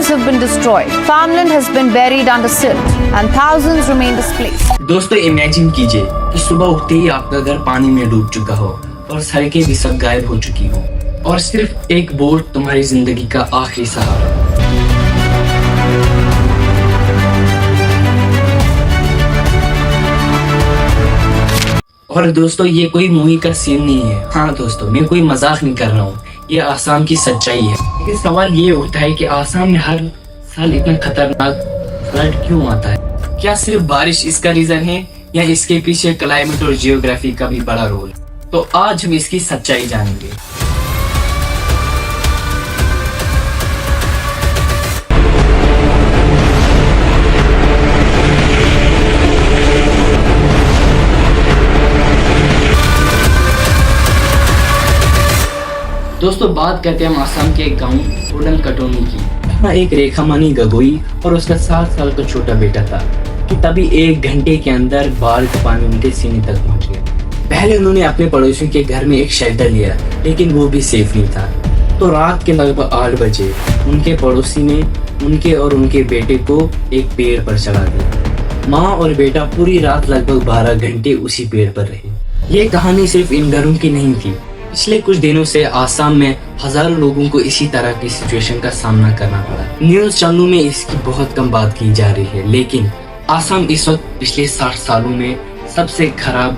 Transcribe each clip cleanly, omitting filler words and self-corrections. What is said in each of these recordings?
Homes have been destroyed, farmland has been buried under silt, and thousands remain displaced. दोस्तों imagine कीजिए कि सुबह उठते ही आपका घर पानी में डूब चुका हो और सड़कें भी सब गायब हो चुकी हो और सिर्फ एक बोट तुम्हारी जिंदगी का आखिरी सहारा। और दोस्तों ये कोई मूवी का सीन नहीं है। हाँ दोस्तों, मैं कोई मजाक नहीं कर रहा हूँ, ये आसाम की सच्चाई है। लेकिन सवाल ये उठता है कि आसाम में हर साल इतना खतरनाक फ्लड क्यों आता है? क्या सिर्फ बारिश इसका रीजन है या इसके पीछे क्लाइमेट और जियोग्राफी का भी बड़ा रोल है? तो आज हम इसकी सच्चाई जानेंगे। दोस्तों बात करते हैं हम आसाम के एक गांव उडन कटोनी की। वहाँ एक रेखामणि गगोई और उसका 7 साल का छोटा बेटा था कि तभी 1 घंटे के अंदर बाढ़ का पानी उनके सीने तक पहुंच गया। पहले उन्होंने अपने पड़ोसियों के घर में एक शेल्टर लिया, लेकिन वो भी सेफ नहीं था। तो रात के लगभग 8 बजे उनके पड़ोसी ने उनके और उनके बेटे को एक पेड़ पर चढ़ा दिया। माँ और बेटा पूरी रात लगभग 12 घंटे उसी पेड़ पर रहे। ये कहानी सिर्फ इन घरों की नहीं थी। पिछले कुछ दिनों से आसाम में हजारों लोगों को इसी तरह की सिचुएशन का सामना करना पड़ा। न्यूज़ चैनलों में इसकी बहुत कम बात की जा रही है, लेकिन आसाम इस वक्त पिछले 60 सालों में सबसे खराब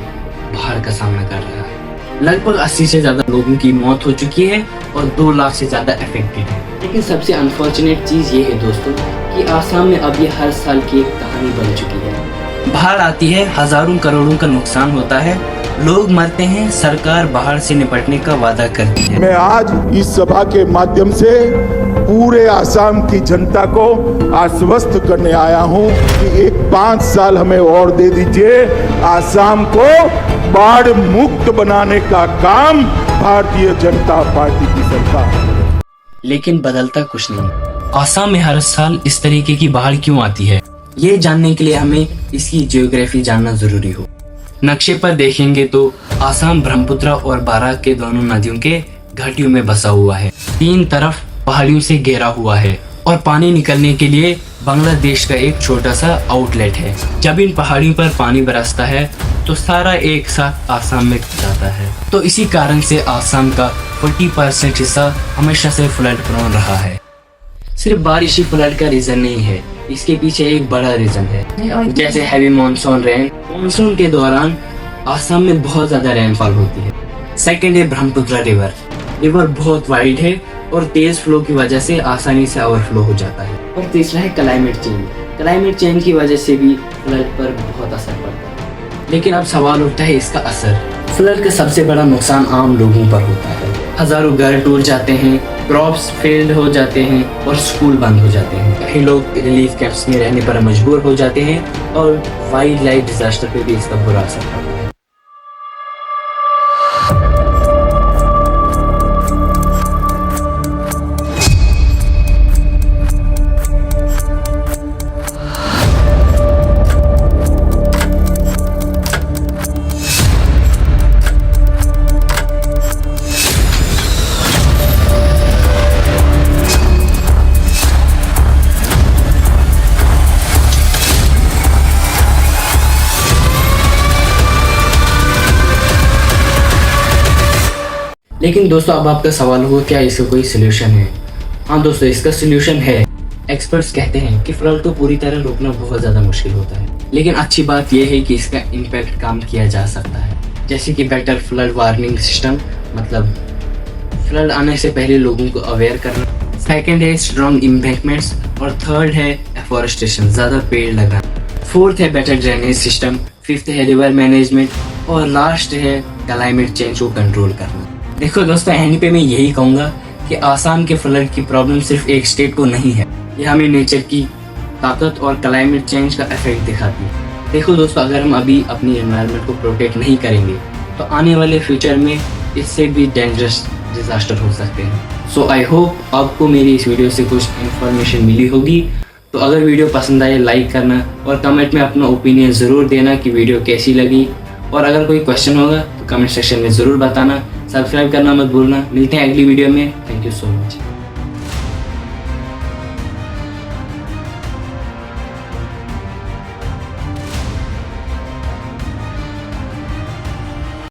बाढ़ का सामना कर रहा है। लगभग 80 से ज्यादा लोगों की मौत हो चुकी है और 2 लाख से ज्यादा अफेक्टेड है। लेकिन सबसे अनफॉर्चुनेट चीज ये है दोस्तों कि आसाम में अब ये हर साल की एक कहानी बन चुकी है। बाढ़ आती है, हजारों करोड़ों का नुकसान होता है, लोग मरते हैं, सरकार बाढ़ से निपटने का वादा करती है। मैं आज इस सभा के माध्यम से पूरे आसाम की जनता को आश्वस्त करने आया हूं कि एक 5 साल हमें और दे दीजिए। आसाम को बाढ़ मुक्त बनाने का काम भारतीय जनता पार्टी की सरकार। लेकिन बदलता कुछ नहीं। आसाम में हर साल इस तरीके की बाढ़ क्यों आती है, ये जानने के लिए हमें इसकी जियोग्राफी जानना जरूरी हो। नक्शे पर देखेंगे तो आसाम ब्रह्मपुत्र और बाराक के दोनों नदियों के घाटियों में बसा हुआ है। 3 तरफ पहाड़ियों से घेरा हुआ है और पानी निकलने के लिए बांग्लादेश का एक छोटा सा आउटलेट है। जब इन पहाड़ियों पर पानी बरसता है तो सारा एक साथ आसाम में जाता है। तो इसी कारण से आसाम का 40% हिस्सा हमेशा से फ्लड प्रोन रहा है। सिर्फ बारिश ही फ्लड का रीजन नहीं है, इसके पीछे एक बड़ा रीजन है, जैसे हैवी मॉनसून रेन। मॉनसून के दौरान आसाम में बहुत ज्यादा रेनफॉल होती है। सेकंड है ब्रह्मपुत्र रिवर। रिवर बहुत वाइड है और तेज फ्लो की वजह से आसानी से ओवरफ्लो हो जाता है। और तीसरा है क्लाइमेट चेंज। क्लाइमेट चेंज की वजह से भी फ्लड पर बहुत असर पड़ता है। लेकिन अब सवाल उठता है इसका असर। फ्लड का सबसे बड़ा नुकसान आम लोगों पर होता है। हजारों घर टूट जाते हैं, क्रॉप्स फेल्ड हो जाते हैं और स्कूल बंद हो जाते हैं। कई लोग रिलीफ कैंप्स में रहने पर मजबूर हो जाते हैं और वाइल्ड लाइफ डिजास्टर पे भी इसका बुरा असर पड़ता है। लेकिन दोस्तों अब आपका सवाल होगा क्या इसका कोई सोल्यूशन है? हाँ दोस्तों, इसका सोल्यूशन है। एक्सपर्ट्स कहते हैं कि फ्लड को पूरी तरह रोकना बहुत ज़्यादा मुश्किल होता है, लेकिन अच्छी बात यह है कि इसका इम्पैक्ट कम किया जा सकता है। जैसे कि बेटर फ्लड वार्निंग सिस्टम, मतलब फ्लड आने से पहले लोगों को अवेयर करना। सेकेंड है स्ट्रॉन्ग इम्बैंकमेंट्स और थर्ड है एफॉरेस्टेशन, ज़्यादा पेड़ लगाना। फोर्थ है बेटर ड्रेनेज सिस्टम। फिफ्थ है रिवर मैनेजमेंट और लास्ट है क्लाइमेट चेंज को कंट्रोल करना। देखो दोस्तों, एंड पे मैं यही कहूँगा कि आसाम के फ्लड की प्रॉब्लम सिर्फ एक स्टेट को नहीं है, ये हमें नेचर की ताकत और क्लाइमेट चेंज का इफेक्ट दिखाती है। देखो दोस्तों, अगर हम अभी अपनी एनवायरनमेंट को प्रोटेक्ट नहीं करेंगे तो आने वाले फ्यूचर में इससे भी डेंजरस डिजास्टर हो सकते हैं। सो आई होप आपको मेरी इस वीडियो से कुछ इन्फॉर्मेशन मिली होगी। तो अगर वीडियो पसंद आए लाइक करना और कमेंट में अपना ओपिनियन ज़रूर देना कि वीडियो कैसी लगी। और अगर कोई क्वेश्चन होगा तो कमेंट सेक्शन में ज़रूर बताना। सब्सक्राइब करना मत भूलना। मिलते हैं अगली वीडियो में। Thank you so much.